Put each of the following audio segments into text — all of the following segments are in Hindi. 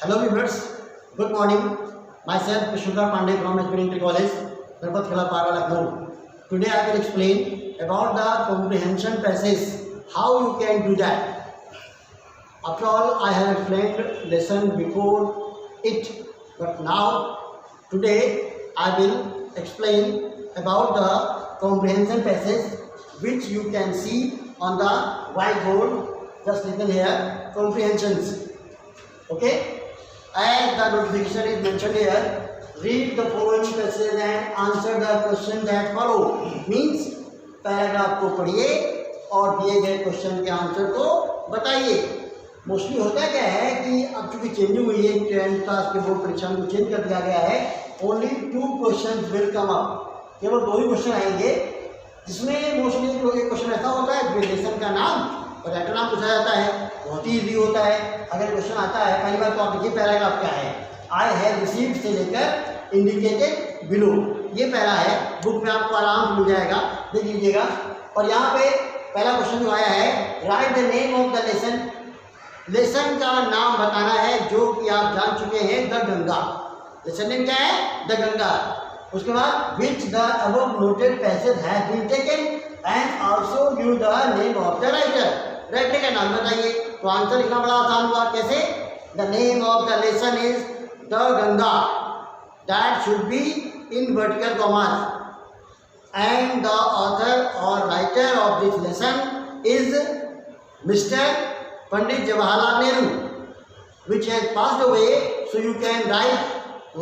Hello viewers, good morning. Myself Krishna Pandey from Aspiring College, Narpat Khela Para, Lucknow. Today I will explain about the comprehension passage, how you can do that. After all, I have explained lesson before it, but now today I will explain about the comprehension passage which you can see on the whiteboard. Just listen here, comprehensions. Okay, as the notification is mentioned here, read the following passage and answer the question that follow. Means paragraph को पढ़िए और दिए गए क्वेश्चन के आंसर को बताइए. मोस्टली होता क्या है कि अब चूंकि चेंजिंग हुई है, 10th क्लास के बोर्ड परीक्षा को चेंज कर दिया गया है. Only 2 question will come up. केवल 2 ही क्वेश्चन आएंगे, जिसमें मोस्टली एक क्वेश्चन ऐसा होता है लेसन का नाम और राइटर नाम पूछा जाता है. बहुत ही ईजी होता है. अगर क्वेश्चन आता है पहली बार तो आप देखिए पैराग्राफ क्या है. आई हैव रिसीव्ड से लेकर इंडिकेटेड बिलो, ये पहला है. बुक में आपको आराम से मिल जाएगा, देख लीजिएगा. और यहाँ पे पहला क्वेश्चन जो आया है, right the name of the lesson. Lesson का नाम बताना है जो कि आप जान चुके हैं, द गंगा. लेसन नेम क्या है? द गंगा. उसके बाद which the above noted passage has been taken and also give the name of the writer. Writer का नाम बताइए. तो आंसर लिखना बड़ा आसान हुआ. कैसे? The name of the lesson is the Ganga. That should be in vertical commas and the author और writer of this lesson is Mr Pandit Jawaharlal Nehru, which has passed away, so you can write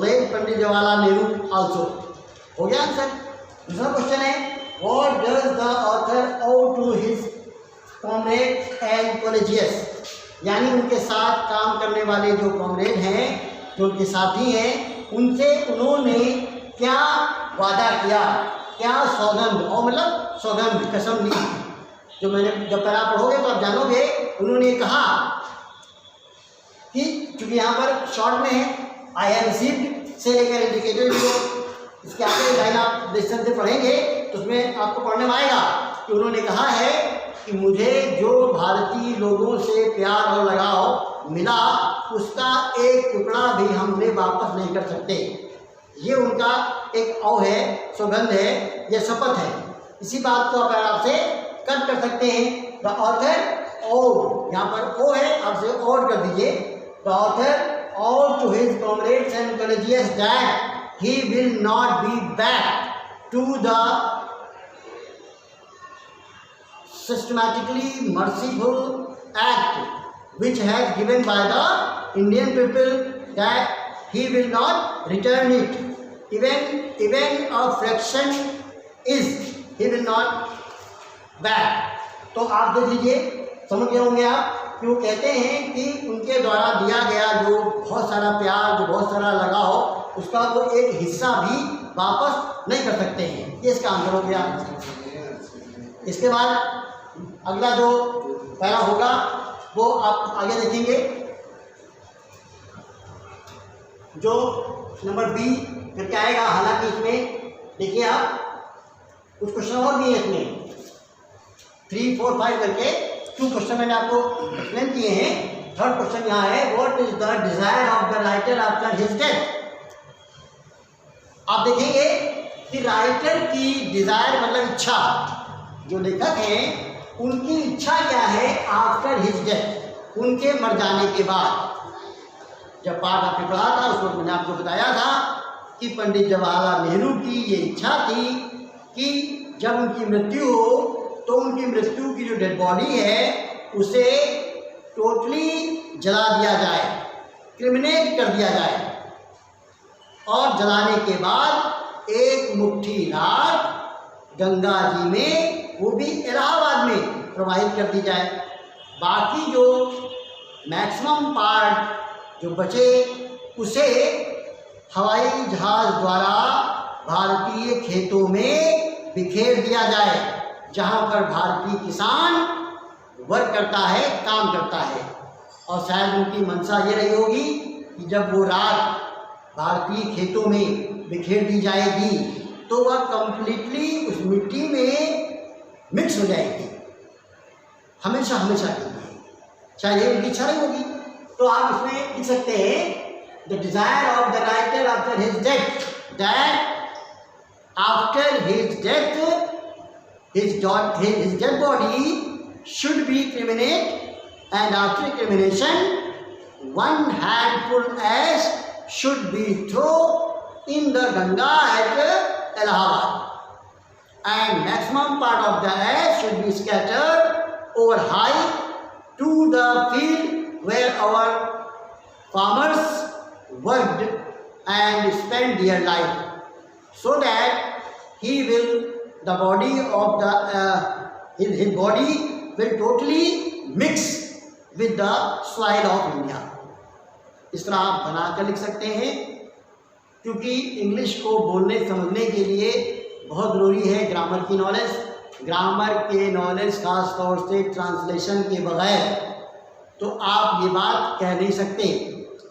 late Pandit Jawaharlal Nehru also. हो गया आंसर. दूसरा क्वेश्चन है, what does the author owe to his comrades and colleagues. यानी उनके साथ काम करने वाले जो कॉमरेड हैं, जो उनके साथी हैं, उनसे उन्होंने क्या वादा किया, क्या सौगंध, और मतलब सौगंध कसम ली. जो मैंने जब पहला पढ़ोगे तो आप जानोगे. उन्होंने कहा कि चूंकि यहाँ पर शॉर्ट में है, आई हैव रिसीव्ड से लेकर इंडिकेटेड बिलो. इसके आगे लाइन आप लेसन से पढ़ेंगे तो उसमें आपको पढ़ने में आएगा कि उन्होंने कहा है कि मुझे जो भारतीय लोगों से प्यार और लगाव मिला, उसका एक टुकड़ा भी हमने वापस नहीं कर सकते. ये उनका एक औ है, सौगंध है, ये शपथ है. इसी बात को आप आपसे कट कर सकते हैं. द ऑथर और, यहाँ पर ओ है, आपसे और कर दीजिए. द ऑथर और to his comrades and colleagues that he will not be back to the systematically merciful act which has given by the Indian people, that he will not return it, even a fraction is he will not back. तो आप देख लीजिए, समझ गए होंगे आप कि वो कहते हैं कि उनके द्वारा दिया गया जो बहुत सारा प्यार, जो बहुत सारा लगाव, उसका वो एक हिस्सा भी वापस नहीं कर सकते हैं. ये इसका आंसर हो गया. इसके बाद अगला जो पहला होगा वो आप आगे देखेंगे, जो नंबर बी करके आएगा. हालांकि इसमें देखिए आप कुछ क्वेश्चन और भी है इसमें, 3, 4, 5 करके 2 क्वेश्चन मैंने आपको एक्सप्लेन किए हैं. थर्ड क्वेश्चन यहाँ है, what is the desire of the writer after his death. आप देखेंगे कि राइटर की डिजायर मतलब इच्छा, जो लेखक हैं उनकी इच्छा क्या है आफ्टर हिज डेथ, उनके मर जाने के बाद. जब पाठ आपने पढ़ा था उस वक्त मैंने आपको बताया था कि पंडित जवाहरलाल नेहरू की ये इच्छा थी कि जब उनकी मृत्यु हो तो उनकी मृत्यु की जो डेड बॉडी है उसे टोटली जला दिया जाए, क्रिमिनेट कर दिया जाए, और जलाने के बाद एक मुट्ठी राख गंगा जी में, वो भी इलाहाबाद में प्रवाहित कर दी जाए. बाकी जो मैक्सिमम पार्ट जो बचे उसे हवाई जहाज़ द्वारा भारतीय खेतों में बिखेर दिया जाए, जहाँ पर भारतीय किसान वर्क करता है, काम करता है. और शायद उनकी मंशा ये रही होगी कि जब वो राख भारतीय खेतों में बिखेर दी जाएगी तो वह कंप्लीटली उस मिट्टी में मिक्स हो जाएगी हमेशा हमेशा के लिए. शायद ये उनकी इच्छा नहीं होगी. तो आप इसमें लिख सकते हैं the desire of the writer after his death, that after his death his dead body should be cremated, and after cremation one handful ash should be thrown in the Ganga at Allahabad, and maximum part of the ash should be scattered over high to the field where our farmers worked and spent their life, so that he will the body of the his body will totally mix with the soil of India. इस तरह आप बनाकर लिख सकते हैं, क्योंकि इंग्लिश को बोलने समझने के लिए बहुत ज़रूरी है ग्रामर की नॉलेज। ग्रामर के नॉलेज खास तौर से ट्रांसलेशन के बगैर तो आप ये बात कह नहीं सकते।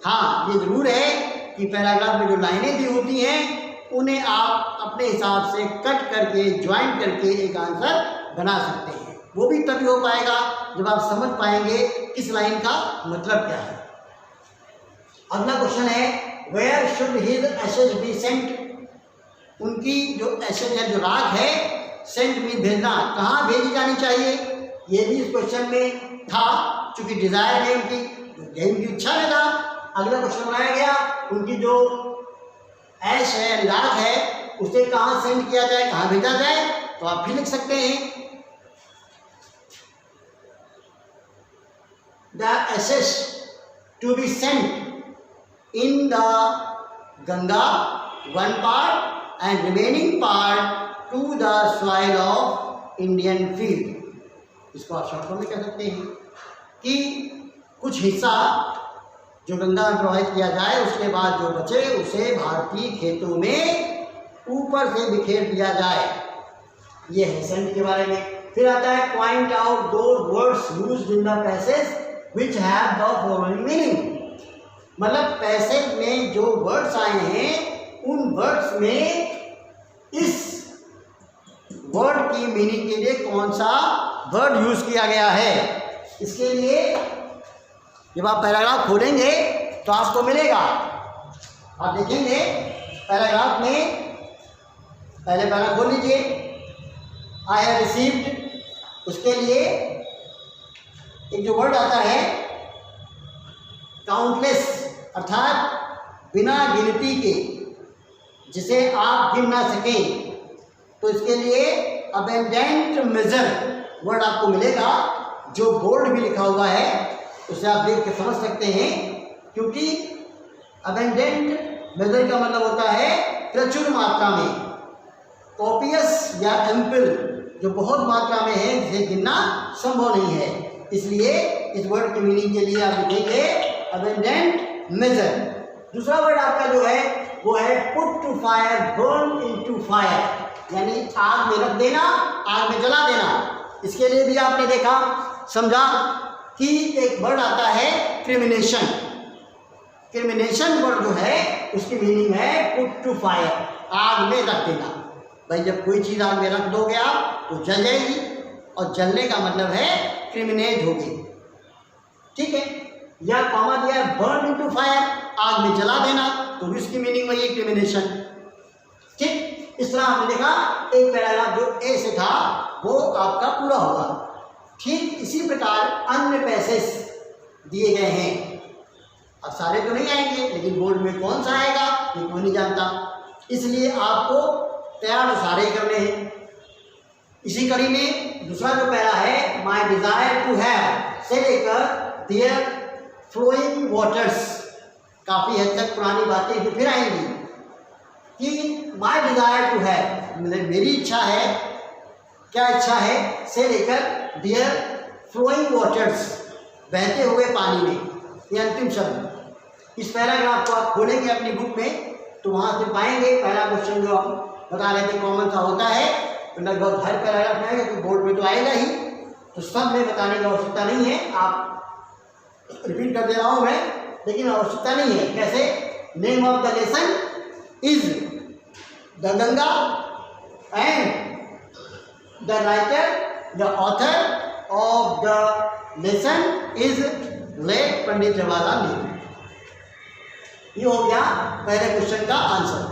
हाँ, ये ज़रूर है कि पैराग्राफ में जो लाइनें दी होती हैं उन्हें आप अपने हिसाब से कट करके ज्वाइन करके एक आंसर बना सकते हैं। वो भी तभी हो पाएगा जब आप समझ पाएंगे किस लाइन का मतलब क्या है। अगला क्वेश्चन है where should his ashes be sent. उनकी जो एशेज है, जो राख है, सेंट मीन भेजना, कहाँ भेजी जानी चाहिए, ये भी इस क्वेश्चन में था। चूंकि डिजायर है उनकी इच्छा में था, अगला क्वेश्चन बनाया गया उनकी जो ऐश है, राख है, उसे कहाँ सेंड किया जाए, कहाँ भेजा जाए, तो आप भी लिख सकते हैं the ashes to be sent in the Ganga one part and remaining part to the soil of Indian field। इसको आप शॉर्ट फॉर्म में कह सकते हैं कि कुछ हिस्सा जो गंगा में प्रवाहित किया जाए, उसके बाद जो बचे उसे भारतीय खेतों में ऊपर से बिखेर दिया जाए। ये है सेंट के बारे में। फिर आता है point out those words used in the passage which have the following meaning. मतलब पैसेज में जो वर्ड्स आए हैं उन वर्ड्स में इस वर्ड की मीनिंग के लिए कौन सा वर्ड यूज किया गया है। इसके लिए जब आप पैराग्राफ खोलेंगे तो आपको मिलेगा, आप देखेंगे पैराग्राफ में, पहले पैराग्राफ खोल लीजिए, आई हैव रिसीव्ड, उसके लिए एक जो वर्ड आता है काउंटलेस, अर्थात बिना गिनती के, जिसे आप गिन ना सकें, तो इसके लिए अबेंडेंट मेजर वर्ड आपको मिलेगा, जो बोल्ड भी लिखा हुआ है उसे आप देख के समझ सकते हैं, क्योंकि अबेंडेंट मेजर का मतलब होता है प्रचुर मात्रा में, कॉपियस या एम्पल जो बहुत मात्रा में है जिसे गिनना संभव नहीं है। इसलिए इस वर्ड की मीनिंग के लिए आप लिखेंगे अबेंडेंट मेजर। दूसरा वर्ड आपका जो है वो है put to fire, burn into fire, यानी आग में रख देना, आग में जला देना। इसके लिए भी आपने देखा, समझा कि एक वर्ड आता है क्रिमिनेशन। क्रिमिनेशन वर्ड जो है उसकी मीनिंग है पुट टू फायर, आग में रख देना। भाई जब कोई चीज़ आग में रख दोगे आप तो जल जाएगी, और जलने का मतलब है क्रिमिनेट होगी, ठीक है। या कॉमा दिया बर्न इनटू फायर, आग में जला देना, तो इसकी मीनिंग वही है क्रिमिनेशन, ठीक। इस तरह हमने देखा एक पैराग्राफ जो ए से था वो आपका पूरा होगा। ठीक इसी प्रकार अन्य पैसेज दिए गए हैं। अब सारे तो नहीं आएंगे, लेकिन बोर्ड में कौन सा आएगा ये कोई नहीं जानता, इसलिए आपको तैयार तो सारे करने हैं। इसी कड़ी में दूसरा जो पैरा है माई डिजायर टू हैव से लेकर देयर फ्लोइंग वाटर्स, काफ़ी हद तक पुरानी बातें फिर आएंगी कि माई डिजायर टू हैव मतलब मेरी इच्छा है, क्या इच्छा है, से लेकर देयर फ्लोइंग वाटर्स, बहते हुए पानी में, ये अंतिम शब्द। इस पैराग्राफ को आप खोलेंगे अपनी बुक में तो वहाँ से पाएंगे पहला क्वेश्चन जो हम बता रहे थे कॉमन सा होता है, तो लगभग हर पैराग्राफ में आएगा, तो बोर्ड में तो आएगा ही, तो सब में बताने की आवश्यकता नहीं है। आप रिपीट कर दे रहा हूँ मैं, लेकिन आवश्यकता नहीं है। कैसे? Name of the lesson is the Ganga and the writer, the author of the lesson is late Pandit Jawaharlal Nehru. ये हो गया पहले क्वेश्चन का आंसर।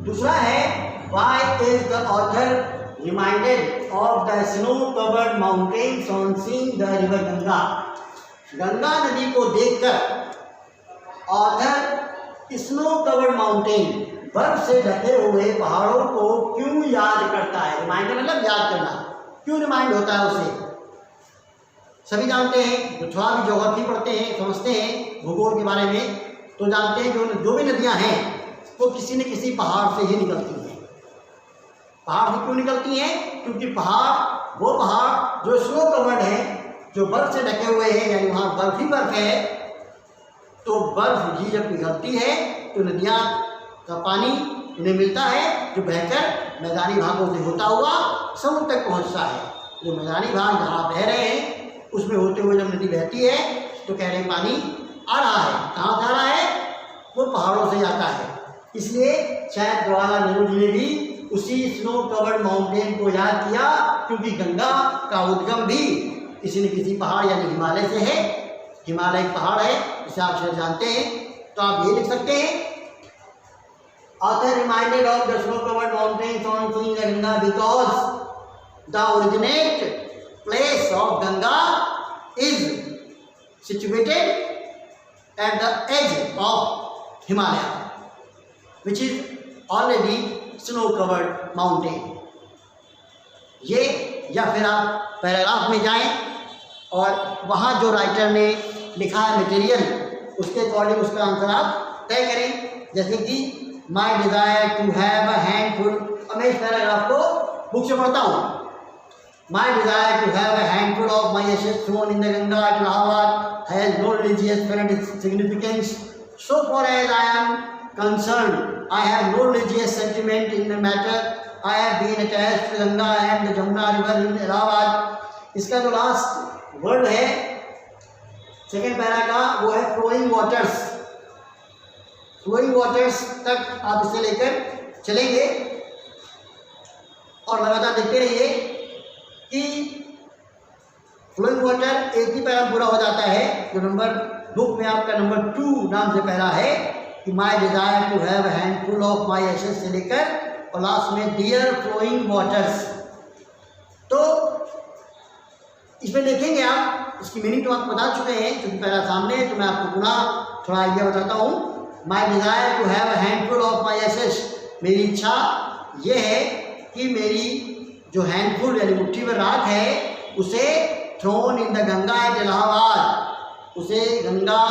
दूसरा है why is the author reminded of the snow covered mountains on seeing the river Ganga. Ganga नदी को देखकर ऑथर स्नो कवर्ड माउंटेन, बर्फ से ढके हुए पहाड़ों को क्यों याद करता है? रिमाइंडर मतलब याद करना, क्यों रिमाइंड होता है उसे? सभी जानते हैं, जो थोड़ा भी ज्योग्राफी पढ़ते हैं, समझते हैं भूगोल के बारे में, तो जानते हैं जो भी नदियां हैं वो किसी न किसी पहाड़ से ही निकलती हैं। पहाड़ से क्यों निकलती हैं? क्योंकि वो पहाड़ जो स्नो कवर्ड है, जो बर्फ से ढके हुए हैं, यानी वहाँ बर्फ ही बर्फ है, तो बर्फ ही जब पिघलती है तो नदियाँ का पानी उन्हें मिलता है, जो बहकर मैदानी भागों से होता हुआ समुद्र तक पहुँचता है। जो मैदानी भाग जहाँ बह रहे हैं उसमें होते हुए जब नदी बहती है तो कह रहे पानी आ रहा है। कहाँ से आ रहा है? वो पहाड़ों से आता है। इसलिए शायद जवाहरलाल नेहरू जी ने भी उसी स्नो कवर्ड माउंटेन को याद किया, क्योंकि गंगा का उद्गम भी किसी न किसी पहाड़ यानी हिमालय से है। हिमालय एक पहाड़ है, जिसे आप शायद जानते हैं। तो आप ये लिख सकते हैं, author reminded of the snow covered mountains on seeing the Ganga because the originate place of Ganga is situated at the edge of Himalaya, which is already snow-covered mountain. ये या फिर आप पैराग्राफ में जाएं और वहाँ जो राइटर ने लिखा है मटेरियल, उसके अकॉर्डिंग उसका आंसर आप तय करें। जैसे कि my desire to have a handful, अब मैं इस पैराग्राफ को बुक से पढ़ता हूँ। My desire to have a handful of my ashes thrown in the Ganga at Allahabad has no religious significance. So far as I am concerned, I have no religious sentiment in the matter. I have been attached to Ganga and the Jamuna river in Allahabad. इसका जो लास्ट वर्ड है सेकेंड पैरा का, वो है फ्लोइंग वाटर्स। फ्लोइंग वाटर्स तक आप इसे लेकर चलेंगे और लगातार देखते रहिए कि फ्लोइंग वाटर एक ही पैरा पूरा हो जाता है। जो नंबर बुक में आपका नंबर 2 नाम से पहला है कि my desire to have a handful of my ashes से लेकर और लास्ट में डियर फ्लोइंग वाटर्स। तो इसमें देखेंगे आप, इसकी मीनिंग तो आप बता चुके हैं क्योंकि पहला सामने है, तो मैं आपको पुनः थोड़ा आइडिया बताता हूँ। My desire to have a handful of my ashes, मेरी इच्छा ये है कि मेरी जो हैंडफुल यानी मुट्ठी में राख है उसे thrown in the Ganga at Allahabad, उसे गंगा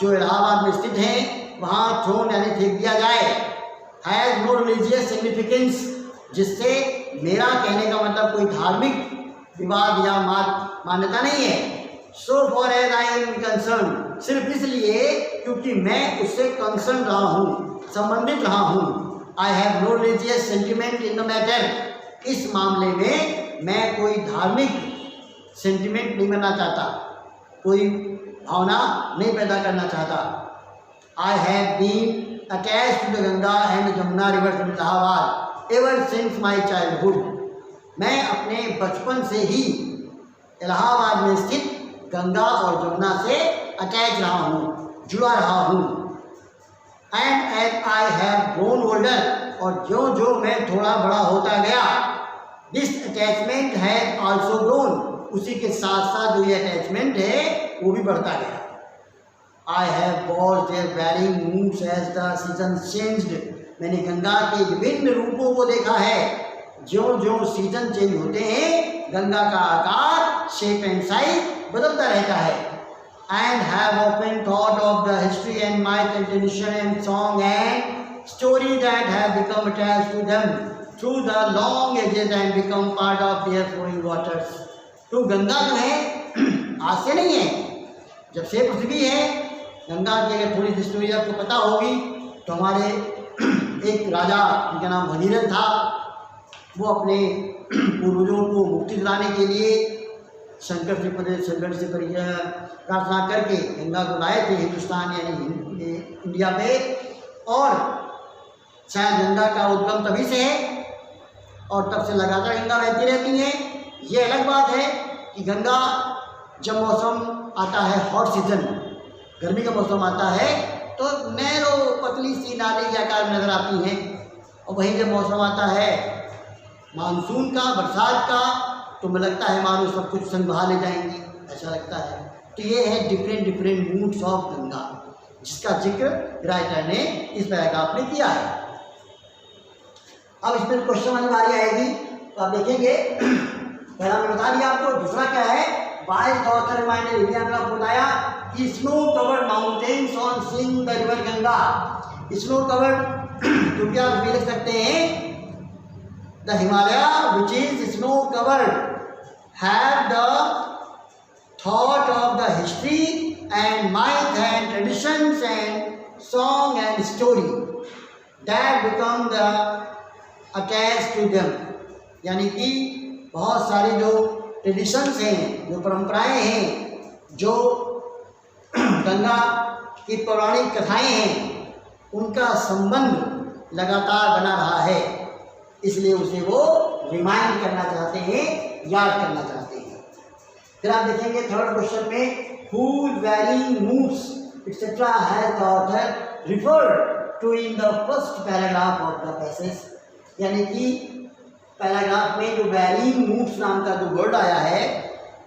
जो इलाहाबाद में स्थित है वहाँ थ्रोन यानी फेंक दिया जाए। हैज़ नो रिलीजियस सिग्निफिकेंस, जिससे मेरा कहने का मतलब कोई धार्मिक विवाद या मान्यता नहीं है। So far as I am concerned, सिर्फ इसलिए क्योंकि मैं उससे कंसर्न रहा हूँ, संबंधित रहा हूँ। I have no religious sentiment in the matter, इस मामले में मैं कोई धार्मिक सेंटिमेंट नहीं करना चाहता, कोई भावना नहीं पैदा करना चाहता। I have been attached to the Ganga and Jamuna river from Allahabad ever since my childhood, मैं अपने बचपन से ही इलाहाबाद में स्थित गंगा और जमुना से अटैच रहा हूँ, जुड़ा रहा हूँ। And as I have grown older, और जो जो मैं थोड़ा बड़ा होता गया, this attachment has also grown, उसी के साथ साथ जो ये अटैचमेंट है वो भी बढ़ता गया। I have watched their varying moves as the season changed, मैंने गंगा के विभिन्न रूपों को देखा है, जो जो सीजन चेंज होते हैं गंगा का आकार, शेप एंड साइज बदलता रहता है। And have often thought of the history and my tradition and song and story that have become attached to them through the long ages and become part of their flowing waters। तो गंगा जो है आज से नहीं है, जब से पृथ्वी है। गंगा की अगर थोड़ी सी स्टोरी आपको पता होगी तो हमारे एक राजा जिनका नाम भगीरथ था, वो अपने पूर्वजों को मुक्ति दिलाने के लिए शंकर से प्रार्थना करके गंगा को लाए थे हिंदुस्तान यानी इंडिया पे। और शायद गंगा का उद्गम तभी से है और तब से लगातार गंगा बहती रहती है। ये अलग बात है कि गंगा जब मौसम आता है हॉट सीजन, गर्मी का मौसम आता है तो नैरो पतली सी नाली के आकार में नज़र आती हैं, और वहीं जब मौसम आता है मानसून का, बरसात का, तो मुझे लगता है मानो सब कुछ संभा ले जाएंगी, ऐसा लगता है। तो ये है डिफरेंट मूड्स ऑफ गंगा, जिसका जिक्र राइटर ने इस पैराग्राफ में किया है। अब इसमें क्वेश्चन वाली बारी आएगी, तो आप देखेंगे पहला मैं बता दिया आपको, दूसरा क्या है, बाय द ऑथर रिमाइंडर, ये आपने आपको बताया कि snow covered mountains on seeing the river Ganga. Snow covered क्योंकि आप भी लिख सकते हैं the Himalaya which is snow covered have the thought of the history and myth and traditions and song and story that become the attached to them, यानी कि बहुत सारे जो ट्रेडिशंस हैं, जो परंपराएं हैं, जो गंगा की पौराणिक कथाएं हैं, उनका संबंध लगातार बना रहा है, इसलिए उसे वो रिमाइंड करना चाहते हैं, याद करना चाहते हैं। फिर आप देखेंगे थर्ड क्वेश्चन में whose varying moods etc has the author referred to in the first paragraph of the passage, यानी कि पैराग्राफ में जो वैरिंग मूड्स नाम का जो वर्ड आया है,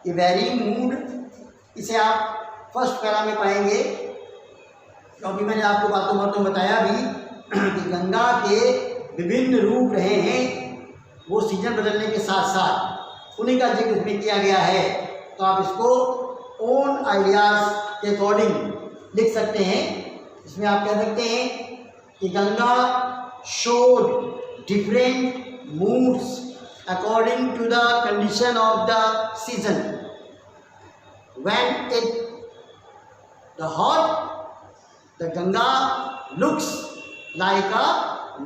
ये वैरिंग मूड, इसे आप फर्स्ट पैरा में पाएंगे, क्योंकि मैंने आपको बातों बातों बताया भी कि गंगा के विभिन्न रूप रहे हैं, वो सीजन बदलने के साथ साथ उन्हीं का जिक्र इसमें किया गया है। तो आप इसको ओन आइडियाज़ के अकॉर्डिंग लिख सकते हैं। इसमें आप कह सकते हैं कि Ganga showed different moods according to the condition of the season. When the hot, the Ganga looks like a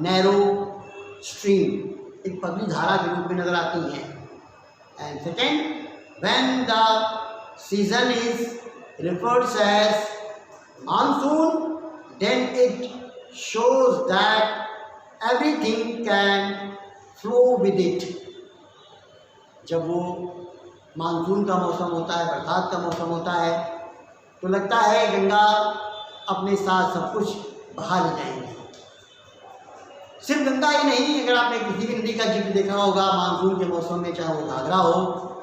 narrow stream, एक पतली धारा के रूप में नजर आती है। And second, when the season is referred as monsoon, then it shows that everything can flow with it. जब वो मानसून का मौसम होता है, बरसात का मौसम होता है, तो लगता है गंगा अपने साथ सब कुछ बहा ले जाएंगे। सिर्फ गंगा ही नहीं, अगर आपने किसी भी नदी का जिक्र देखा होगा मानसून के मौसम में, चाहे वो घाघरा हो,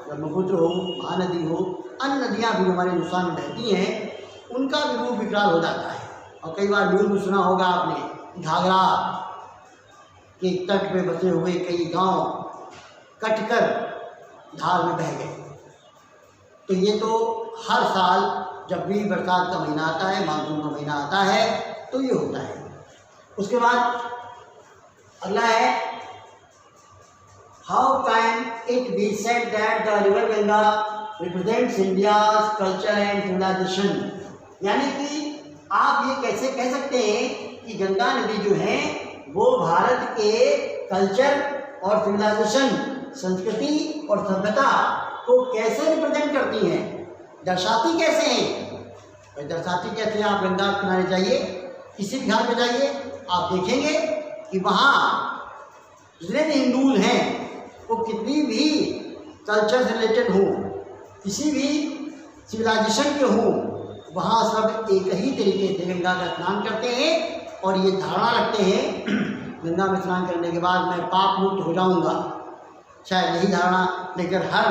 ब्रह्मपुत्र हो, महानदी हो, अन्य नदियाँ भी हमारे हिंदुस्तान में बहती हैं, उनका भी रूप विकराल हो जाता है। और कई बार न्यूज़ में सुना होगा आपने, घाघरा के तट पे बसे हुए कई गांव कटकर धार में बह गए। तो ये तो हर साल जब भी बरसात का महीना आता है, मानसून का महीना आता है, तो ये होता है। उसके बाद अगला है, how can it be said that the river Ganga represents India's culture and civilisation, यानी कि आप ये कैसे कह सकते हैं कि गंगा नदी जो है वो भारत के कल्चर और सिविलाइजेशन, संस्कृति और सभ्यता को कैसे रिप्रेजेंट करती हैं, दर्शाती कैसे हैं। दर्शाती कैसे, आप गंगा किनारे जाइए, किसी भी घाट पे जाइए, आप देखेंगे कि वहाँ जितने भी हिंदूज हैं वो कितनी भी कल्चर से रिलेटेड हों, किसी भी सिविलाइजेशन के हों, वहाँ सब एक ही तरीके से गंगा का स्नान करते हैं और ये धारणा रखते हैं गंगा में स्नान करने के बाद मैं पाप मुक्त हो जाऊंगा। शायद यही धारणा लेकर हर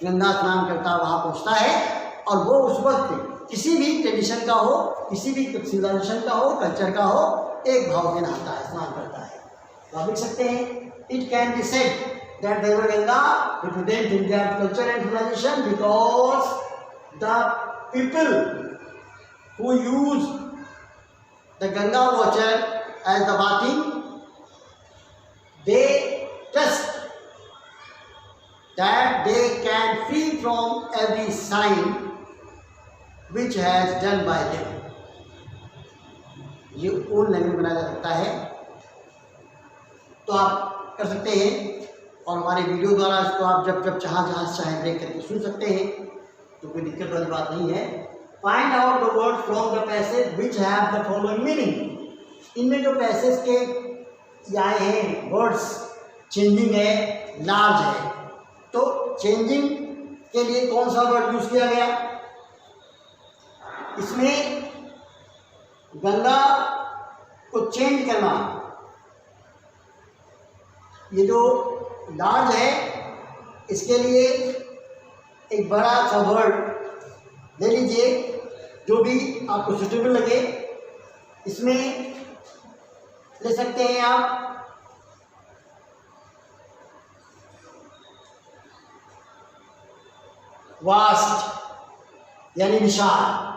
गंगा स्नान करता वहाँ पहुँचता है, और वो उस वक्त किसी भी ट्रेडिशन का हो, किसी भी सिविलाइजेशन का हो, कल्चर का हो, एक भाव से नहाता है, स्नान करता है। तो आप लिख सकते हैं, it can be said that the river Ganga represent India culture and civilization because the people who use the Ganga water as the bathing, they trust that they can free from every sign which has done by them. ये ओन लैंग्वेज बनाया जा सकता है, तो आप कर सकते हैं, और हमारे वीडियो द्वारा इसको आप जब जब जहाँ चाहें ब्रेक करके सुन सकते हैं, तो कोई दिक्कत वाली बात नहीं है। Find out the word from the passage which have the following meaning. इनमें जो पैसेज के आए हैं वर्ड्स, चेंजिंग है, लार्ज है, तो चेंजिंग के लिए कौन सा वर्ड यूज किया गया? इसमें गंगा को चेंज करना, ये जो लार्ज है इसके लिए एक बड़ा सा वर्ड ले लीजिए जो भी आपको सुटेबल लगे। इसमें ले सकते हैं आप वास्ट यानी विशाल,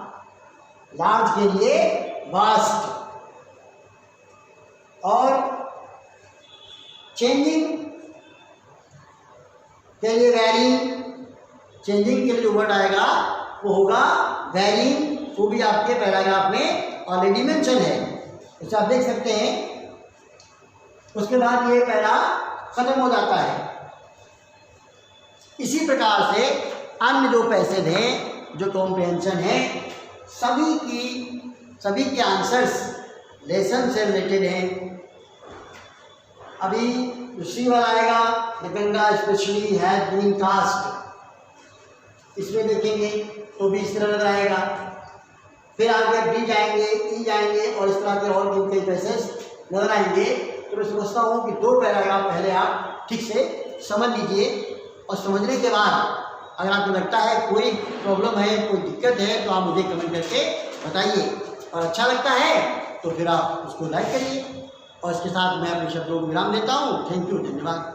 लार्ज के लिए वास्ट, और चेंजिंग के लिए वैरिंग, चेंजिंग के लिए जो वर्ड आएगा वो होगा वैरिंग, वो भी आपके पैराग्राफ में ऑलरेडी मेंशन है, इसे आप देख सकते हैं। उसके बाद ये पैरा खत्म हो जाता है। इसी प्रकार से अन्य जो पैसेज हैं, जो कॉम्प्रिहेंशन है, सभी के आंसर्स लेसन से रिलेटेड हैं। अभी जो सी वाला आएगा, the Ganga specially has been cast, इसमें देखेंगे तो भी इस तरह आएगा। फिर आगे डी जाएंगे, ई जाएंगे, और इस तरह के और भी कई पैसेज नजर आएंगे। तो मैं समझता हूँ कि 2 पैराग्राफ पहले आप ठीक से समझ लीजिए, और समझने के बाद अगर आपको लगता है कोई प्रॉब्लम है, कोई दिक्कत है, तो आप मुझे कमेंट करके बताइए, और अच्छा लगता है तो फिर आप उसको लाइक करिए। और इसके साथ मैं अपने शब्दों को विराम देता हूँ। थैंक यू, धन्यवाद।